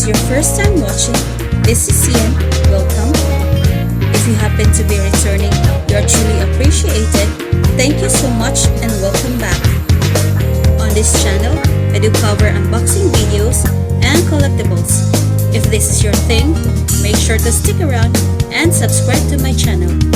your first time watching, this is Ian. Welcome. If you happen to be returning, you are truly appreciated. Thank you so much and welcome back. On this channel, I do cover unboxing videos and collectibles. If this is your thing, make sure to stick around and subscribe to my channel.